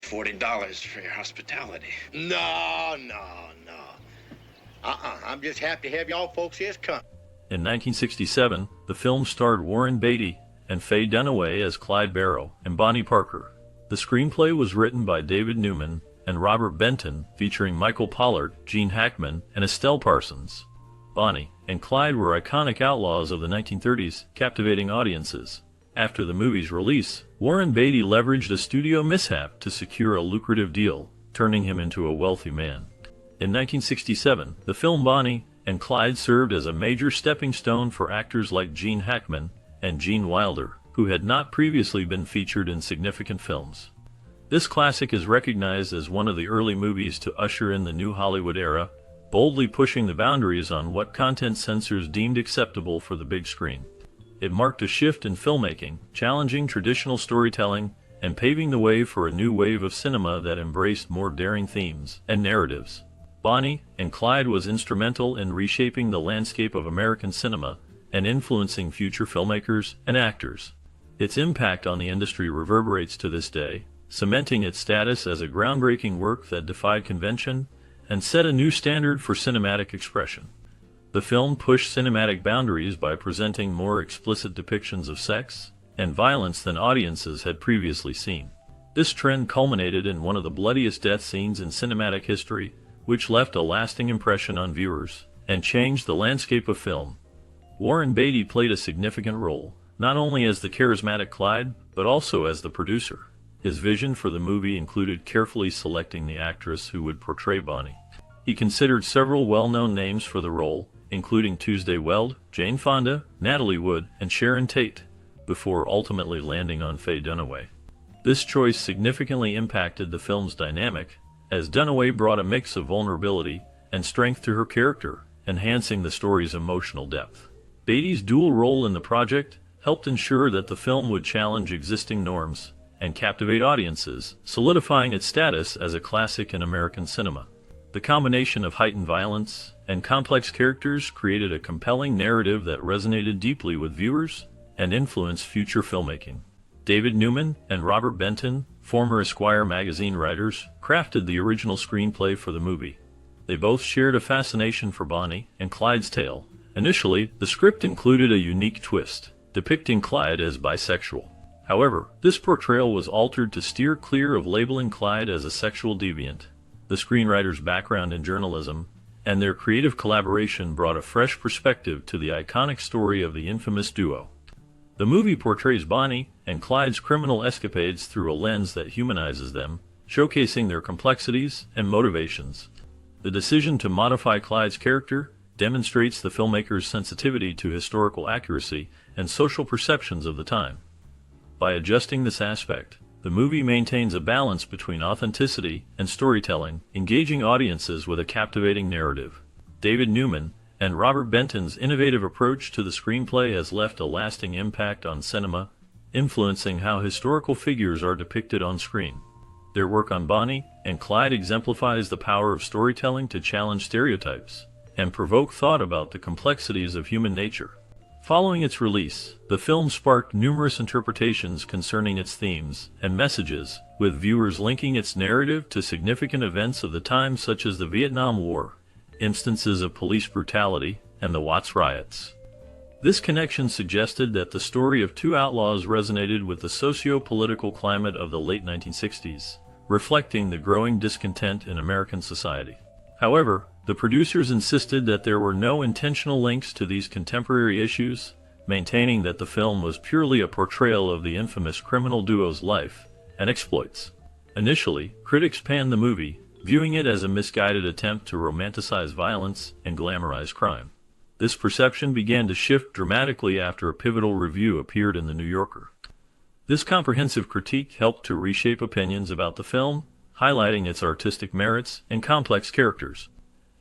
$40 for your hospitality. No. I'm just happy to have y'all folks here come. In 1967, the film starred Warren Beatty and Faye Dunaway as Clyde Barrow and Bonnie Parker. The screenplay was written by David Newman and Robert Benton, featuring Michael Pollard, Gene Hackman, and Estelle Parsons. Bonnie and Clyde were iconic outlaws of the 1930s, captivating audiences. After the movie's release, Warren Beatty leveraged a studio mishap to secure a lucrative deal, turning him into a wealthy man. In 1967, the film Bonnie and Clyde served as a major stepping stone for actors like Gene Hackman and Gene Wilder, who had not previously been featured in significant films. This classic is recognized as one of the early movies to usher in the new Hollywood era, boldly pushing the boundaries on what content censors deemed acceptable for the big screen. It marked a shift in filmmaking, challenging traditional storytelling, and paving the way for a new wave of cinema that embraced more daring themes and narratives. Bonnie and Clyde was instrumental in reshaping the landscape of American cinema and influencing future filmmakers and actors. Its impact on the industry reverberates to this day, cementing its status as a groundbreaking work that defied convention and set a new standard for cinematic expression. The film pushed cinematic boundaries by presenting more explicit depictions of sex and violence than audiences had previously seen. This trend culminated in one of the bloodiest death scenes in cinematic history, which left a lasting impression on viewers and changed the landscape of film. Warren Beatty played a significant role, not only as the charismatic Clyde, but also as the producer. His vision for the movie included carefully selecting the actress who would portray Bonnie. He considered several well-known names for the role, including Tuesday Weld, Jane Fonda, Natalie Wood, and Sharon Tate, before ultimately landing on Faye Dunaway. This choice significantly impacted the film's dynamic, as Dunaway brought a mix of vulnerability and strength to her character, enhancing the story's emotional depth. Beatty's dual role in the project helped ensure that the film would challenge existing norms and captivate audiences, solidifying its status as a classic in American cinema. The combination of heightened violence and complex characters created a compelling narrative that resonated deeply with viewers and influenced future filmmaking. David Newman and Robert Benton, former Esquire magazine writers, crafted the original screenplay for the movie. They both shared a fascination for Bonnie and Clyde's tale. Initially, the script included a unique twist, depicting Clyde as bisexual. However, this portrayal was altered to steer clear of labeling Clyde as a sexual deviant. The screenwriter's background in journalism and their creative collaboration brought a fresh perspective to the iconic story of the infamous duo. The movie portrays Bonnie and Clyde's criminal escapades through a lens that humanizes them, showcasing their complexities and motivations. The decision to modify Clyde's character demonstrates the filmmaker's sensitivity to historical accuracy and social perceptions of the time. By adjusting this aspect, the movie maintains a balance between authenticity and storytelling, engaging audiences with a captivating narrative. David Newman and Robert Benton's innovative approach to the screenplay has left a lasting impact on cinema, influencing how historical figures are depicted on screen. Their work on Bonnie and Clyde exemplifies the power of storytelling to challenge stereotypes and provoke thought about the complexities of human nature. Following its release, the film sparked numerous interpretations concerning its themes and messages, with viewers linking its narrative to significant events of the time such as the Vietnam War, instances of police brutality, and the Watts riots. This connection suggested that the story of two outlaws resonated with the socio-political climate of the late 1960s, reflecting the growing discontent in American society. However, the producers insisted that there were no intentional links to these contemporary issues, maintaining that the film was purely a portrayal of the infamous criminal duo's life and exploits. Initially, critics panned the movie, viewing it as a misguided attempt to romanticize violence and glamorize crime. This perception began to shift dramatically after a pivotal review appeared in The New Yorker. This comprehensive critique helped to reshape opinions about the film, highlighting its artistic merits and complex characters.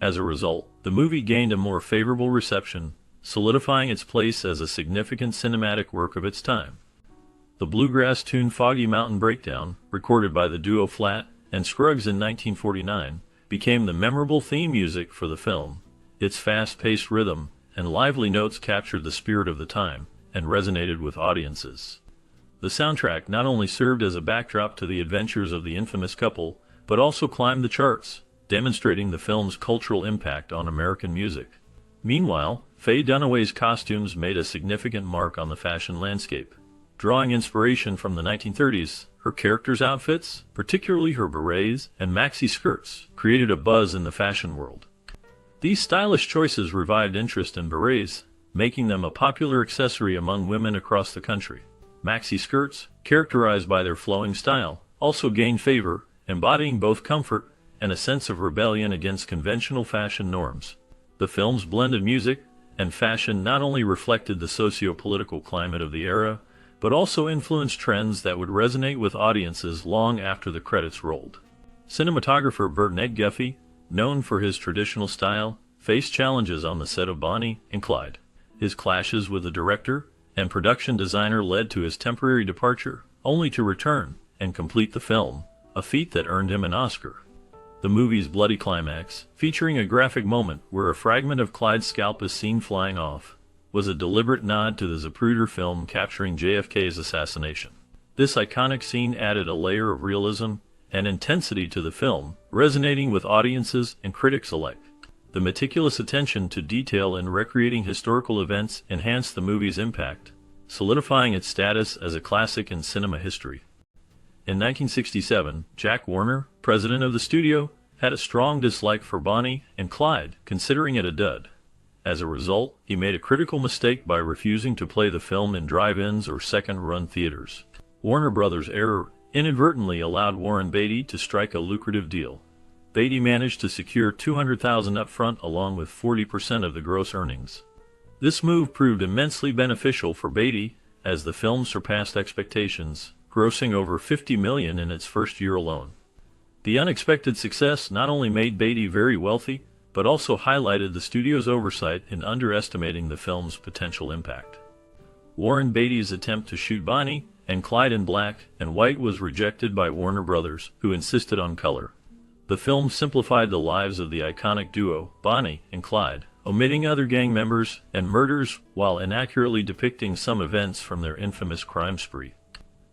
As a result, the movie gained a more favorable reception, solidifying its place as a significant cinematic work of its time. The bluegrass tune Foggy Mountain Breakdown, recorded by the duo Flat and Scruggs in 1949, became the memorable theme music for the film. Its fast-paced rhythm and lively notes captured the spirit of the time and resonated with audiences. The soundtrack not only served as a backdrop to the adventures of the infamous couple, but also climbed the charts, demonstrating the film's cultural impact on American music. Meanwhile, Faye Dunaway's costumes made a significant mark on the fashion landscape. Drawing inspiration from the 1930s, her character's outfits, particularly her berets and maxi skirts, created a buzz in the fashion world. These stylish choices revived interest in berets, making them a popular accessory among women across the country. Maxi skirts, characterized by their flowing style, also gained favor, embodying both comfort and a sense of rebellion against conventional fashion norms. The film's blended music and fashion not only reflected the socio-political climate of the era, but also influenced trends that would resonate with audiences long after the credits rolled. Cinematographer Burt Guffey, known for his traditional style, faced challenges on the set of Bonnie and Clyde. His clashes with the director and production designer led to his temporary departure, only to return and complete the film, a feat that earned him an Oscar. The movie's bloody climax, featuring a graphic moment where a fragment of Clyde's scalp is seen flying off, was a deliberate nod to the Zapruder film capturing JFK's assassination. This iconic scene added a layer of realism and intensity to the film, resonating with audiences and critics alike. The meticulous attention to detail in recreating historical events enhanced the movie's impact, solidifying its status as a classic in cinema history. In 1967, Jack Warner, president of the studio, had a strong dislike for Bonnie and Clyde, considering it a dud. As a result, he made a critical mistake by refusing to play the film in drive-ins or second-run theaters. Warner Brothers' error inadvertently allowed Warren Beatty to strike a lucrative deal. Beatty managed to secure $200,000 upfront along with 40% of the gross earnings. This move proved immensely beneficial for Beatty, as the film surpassed expectations, grossing over $50 million in its first year alone. The unexpected success not only made Beatty very wealthy, but also highlighted the studio's oversight in underestimating the film's potential impact. Warren Beatty's attempt to shoot Bonnie and Clyde in black and white was rejected by Warner Brothers, who insisted on color. The film simplified the lives of the iconic duo, Bonnie and Clyde, omitting other gang members and murders while inaccurately depicting some events from their infamous crime spree.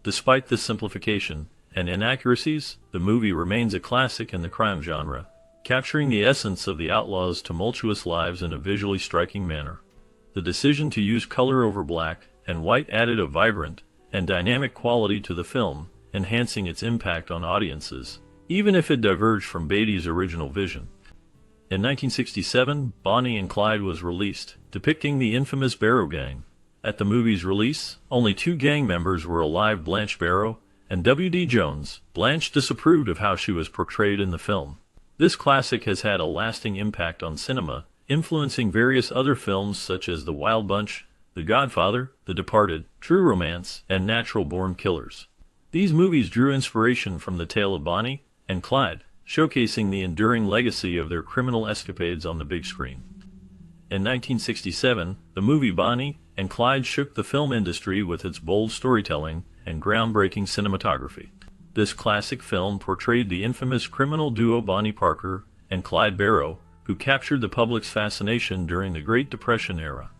Despite this simplification and inaccuracies, the movie remains a classic in the crime genre, capturing the essence of the outlaws' tumultuous lives in a visually striking manner. The decision to use color over black and white added a vibrant and dynamic quality to the film, enhancing its impact on audiences, even if it diverged from Beatty's original vision. In 1967, Bonnie and Clyde was released, depicting the infamous Barrow Gang. At the movie's release, only two gang members were alive: Blanche Barrow and W.D. Jones. Blanche disapproved of how she was portrayed in the film. This classic has had a lasting impact on cinema, influencing various other films such as The Wild Bunch, The Godfather, The Departed, True Romance, and Natural Born Killers. These movies drew inspiration from the tale of Bonnie and Clyde, showcasing the enduring legacy of their criminal escapades on the big screen. In 1967, the movie Bonnie and Clyde shook the film industry with its bold storytelling and groundbreaking cinematography. This classic film portrayed the infamous criminal duo Bonnie Parker and Clyde Barrow, who captured the public's fascination during the Great Depression era.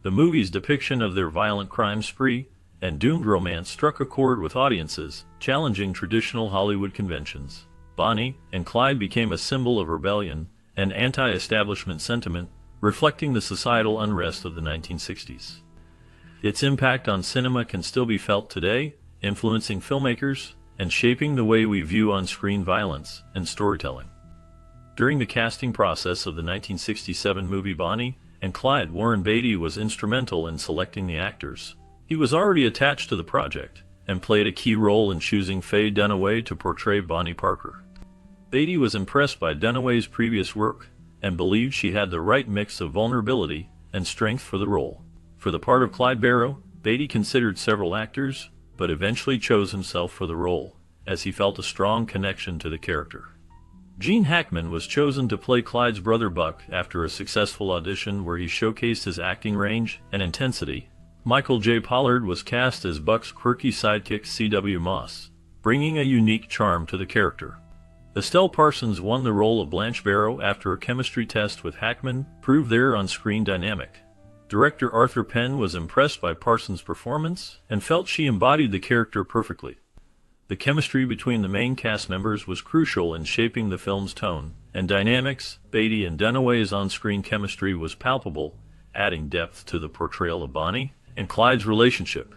The movie's depiction of their violent crime spree and doomed romance struck a chord with audiences, challenging traditional Hollywood conventions. Bonnie and Clyde became a symbol of rebellion and anti-establishment sentiment, reflecting the societal unrest of the 1960s. Its impact on cinema can still be felt today, influencing filmmakers and shaping the way we view on-screen violence and storytelling. During the casting process of the 1967 movie Bonnie and Clyde, Warren Beatty was instrumental in selecting the actors. He was already attached to the project and played a key role in choosing Faye Dunaway to portray Bonnie Parker. Beatty was impressed by Dunaway's previous work and believed she had the right mix of vulnerability and strength for the role. For the part of Clyde Barrow, Beatty considered several actors, but eventually chose himself for the role, as he felt a strong connection to the character. Gene Hackman was chosen to play Clyde's brother Buck after a successful audition where he showcased his acting range and intensity. Michael J. Pollard was cast as Buck's quirky sidekick C.W. Moss, bringing a unique charm to the character. Estelle Parsons won the role of Blanche Barrow after a chemistry test with Hackman proved their on-screen dynamic. Director Arthur Penn was impressed by Parsons' performance and felt she embodied the character perfectly. The chemistry between the main cast members was crucial in shaping the film's tone and dynamics. Beatty and Dunaway's on-screen chemistry was palpable, adding depth to the portrayal of Bonnie and Clyde's relationship.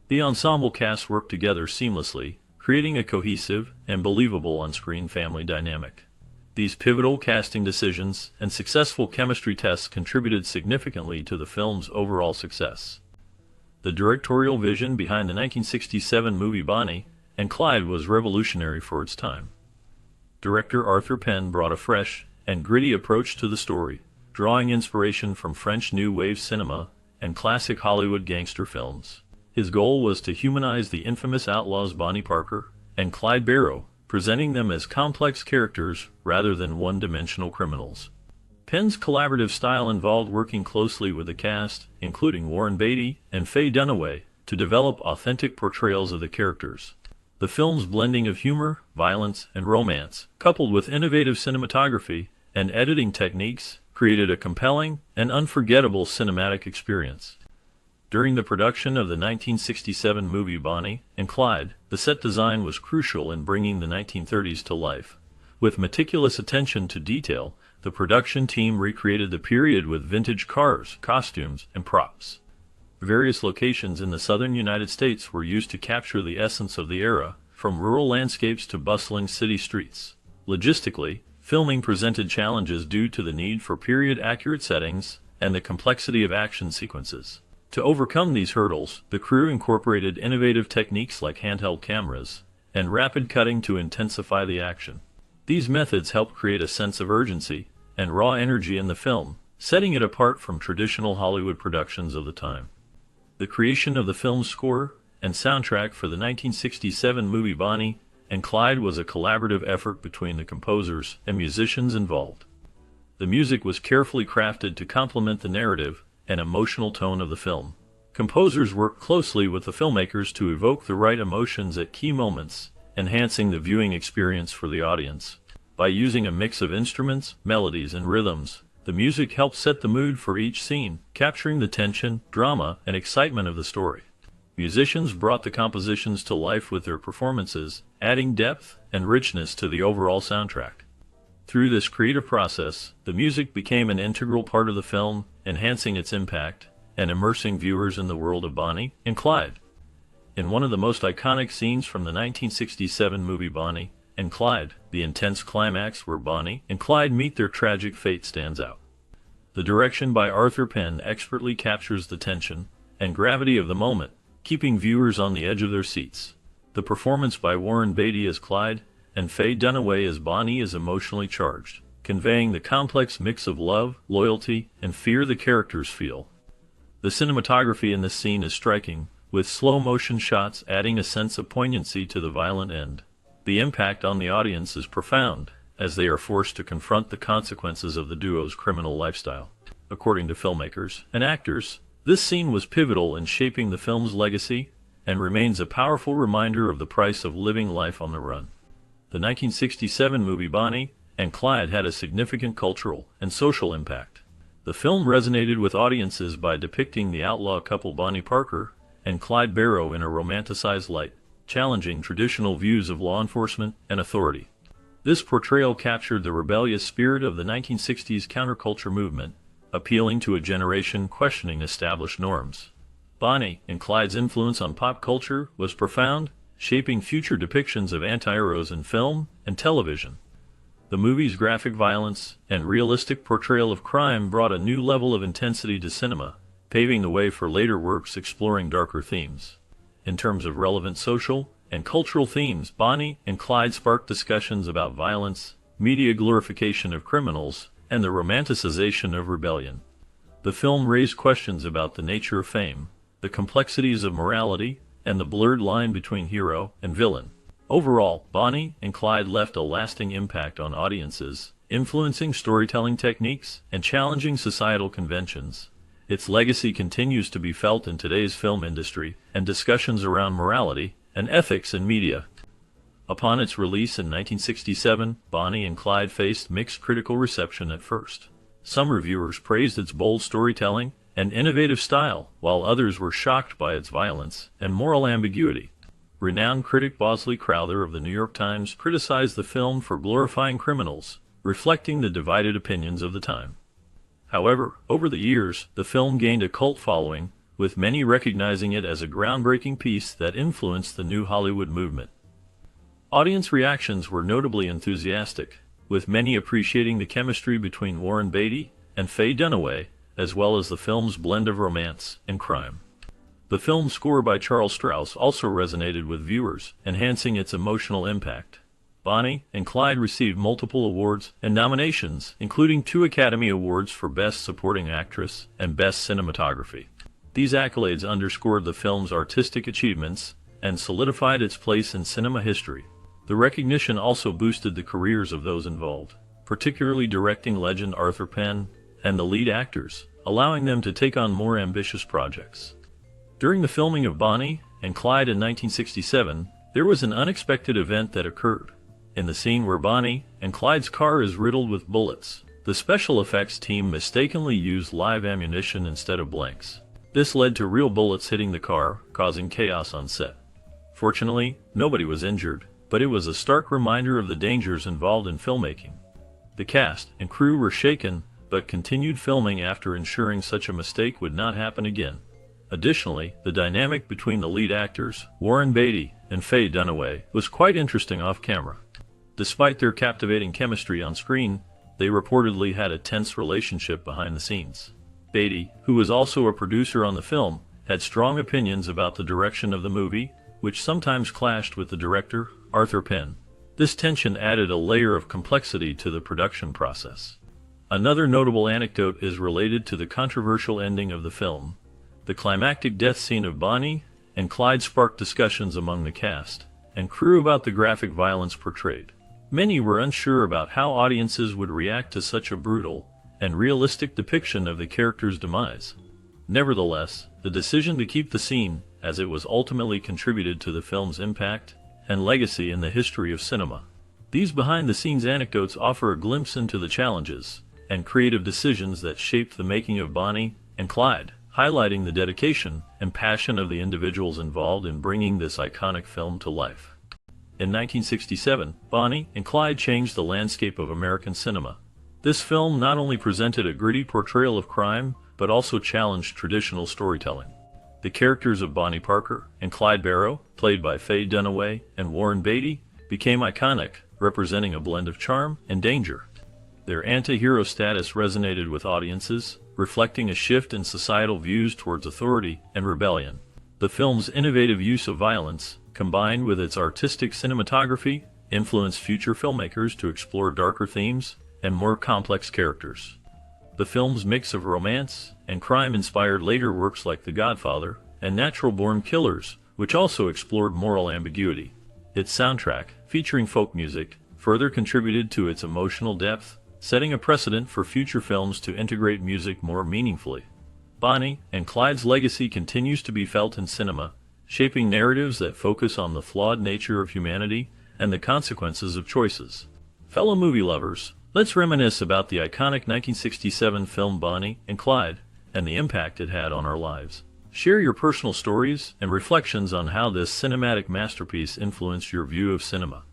The ensemble cast worked together seamlessly, creating a cohesive and believable on-screen family dynamic. These pivotal casting decisions and successful chemistry tests contributed significantly to the film's overall success. The directorial vision behind the 1967 movie Bonnie and Clyde was revolutionary for its time. Director Arthur Penn brought a fresh and gritty approach to the story, drawing inspiration from French New Wave cinema and classic Hollywood gangster films. His goal was to humanize the infamous outlaws Bonnie Parker and Clyde Barrow, presenting them as complex characters rather than one-dimensional criminals. Penn's collaborative style involved working closely with the cast, including Warren Beatty and Faye Dunaway, to develop authentic portrayals of the characters. The film's blending of humor, violence, and romance, coupled with innovative cinematography and editing techniques, created a compelling and unforgettable cinematic experience. During the production of the 1967 movie Bonnie and Clyde, the set design was crucial in bringing the 1930s to life. With meticulous attention to detail, the production team recreated the period with vintage cars, costumes, and props. Various locations in the southern United States were used to capture the essence of the era, from rural landscapes to bustling city streets. Logistically, filming presented challenges due to the need for period-accurate settings and the complexity of action sequences. To overcome these hurdles, the crew incorporated innovative techniques like handheld cameras and rapid cutting to intensify the action. These methods helped create a sense of urgency and raw energy in the film, setting it apart from traditional Hollywood productions of the time. The creation of the film's score and soundtrack for the 1967 movie Bonnie and Clyde was a collaborative effort between the composers and musicians involved. The music was carefully crafted to complement the narrative and emotional tone of the film. Composers worked closely with the filmmakers to evoke the right emotions at key moments, enhancing the viewing experience for the audience. By using a mix of instruments, melodies, and rhythms, the music helped set the mood for each scene, capturing the tension, drama, and excitement of the story. Musicians brought the compositions to life with their performances, adding depth and richness to the overall soundtrack. Through this creative process, the music became an integral part of the film, enhancing its impact and immersing viewers in the world of Bonnie and Clyde. In one of the most iconic scenes from the 1967 movie Bonnie and Clyde, the intense climax where Bonnie and Clyde meet their tragic fate stands out. The direction by Arthur Penn expertly captures the tension and gravity of the moment, keeping viewers on the edge of their seats. The performance by Warren Beatty as Clyde and Faye Dunaway as Bonnie is emotionally charged, conveying the complex mix of love, loyalty, and fear the characters feel. The cinematography in this scene is striking, with slow-motion shots adding a sense of poignancy to the violent end. The impact on the audience is profound, as they are forced to confront the consequences of the duo's criminal lifestyle. According to filmmakers and actors, this scene was pivotal in shaping the film's legacy and remains a powerful reminder of the price of living life on the run. The 1967 movie Bonnie and Clyde had a significant cultural and social impact. The film resonated with audiences by depicting the outlaw couple Bonnie Parker and Clyde Barrow in a romanticized light, challenging traditional views of law enforcement and authority. This portrayal captured the rebellious spirit of the 1960s counterculture movement, appealing to a generation questioning established norms. Bonnie and Clyde's influence on pop culture was profound, shaping future depictions of anti-heroes in film and television. The movie's graphic violence and realistic portrayal of crime brought a new level of intensity to cinema, paving the way for later works exploring darker themes. In terms of relevant social and cultural themes, Bonnie and Clyde sparked discussions about violence, media glorification of criminals, and the romanticization of rebellion. The film raised questions about the nature of fame, the complexities of morality, and the blurred line between hero and villain. Overall, Bonnie and Clyde left a lasting impact on audiences, influencing storytelling techniques and challenging societal conventions. Its legacy continues to be felt in today's film industry and discussions around morality and ethics in media. Upon its release in 1967, Bonnie and Clyde faced mixed critical reception at first. Some reviewers praised its bold storytelling and innovative style, while others were shocked by its violence and moral ambiguity. Renowned critic Bosley Crowther of the New York Times criticized the film for glorifying criminals, reflecting the divided opinions of the time. However, over the years, the film gained a cult following, with many recognizing it as a groundbreaking piece that influenced the New Hollywood movement. Audience reactions were notably enthusiastic, with many appreciating the chemistry between Warren Beatty and Faye Dunaway, as well as the film's blend of romance and crime. The film's score by Charles Strouse also resonated with viewers, enhancing its emotional impact. Bonnie and Clyde received multiple awards and nominations, including 2 Academy Awards for Best Supporting Actress and Best Cinematography. These accolades underscored the film's artistic achievements and solidified its place in cinema history. The recognition also boosted the careers of those involved, particularly directing legend Arthur Penn and the lead actors, allowing them to take on more ambitious projects. During the filming of Bonnie and Clyde in 1967, there was an unexpected event that occurred. In the scene where Bonnie and Clyde's car is riddled with bullets, the special effects team mistakenly used live ammunition instead of blanks. This led to real bullets hitting the car, causing chaos on set. Fortunately, nobody was injured, but it was a stark reminder of the dangers involved in filmmaking. The cast and crew were shaken, but continued filming after ensuring such a mistake would not happen again. Additionally, the dynamic between the lead actors, Warren Beatty and Faye Dunaway, was quite interesting off-camera. Despite their captivating chemistry on screen, they reportedly had a tense relationship behind the scenes. Beatty, who was also a producer on the film, had strong opinions about the direction of the movie, which sometimes clashed with the director, Arthur Penn. This tension added a layer of complexity to the production process. Another notable anecdote is related to the controversial ending of the film. The climactic death scene of Bonnie and Clyde sparked discussions among the cast and crew about the graphic violence portrayed. Many were unsure about how audiences would react to such a brutal and realistic depiction of the character's demise. Nevertheless, the decision to keep the scene, as it was ultimately contributed to the film's impact and legacy in the history of cinema. These behind-the-scenes anecdotes offer a glimpse into the challenges and creative decisions that shaped the making of Bonnie and Clyde, highlighting the dedication and passion of the individuals involved in bringing this iconic film to life. In 1967, Bonnie and Clyde changed the landscape of American cinema. This film not only presented a gritty portrayal of crime, but also challenged traditional storytelling. The characters of Bonnie Parker and Clyde Barrow, played by Faye Dunaway and Warren Beatty, became iconic, representing a blend of charm and danger. Their anti-hero status resonated with audiences, reflecting a shift in societal views towards authority and rebellion. The film's innovative use of violence, combined with its artistic cinematography, influenced future filmmakers to explore darker themes and more complex characters. The film's mix of romance and crime inspired later works like The Godfather and Natural Born Killers, which also explored moral ambiguity. Its soundtrack, featuring folk music, further contributed to its emotional depth, setting a precedent for future films to integrate music more meaningfully. Bonnie and Clyde's legacy continues to be felt in cinema, shaping narratives that focus on the flawed nature of humanity and the consequences of choices. Fellow movie lovers, let's reminisce about the iconic 1967 film Bonnie and Clyde and the impact it had on our lives. Share your personal stories and reflections on how this cinematic masterpiece influenced your view of cinema.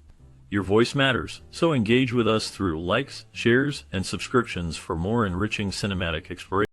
Your voice matters, so engage with us through likes, shares, and subscriptions for more enriching cinematic exploration.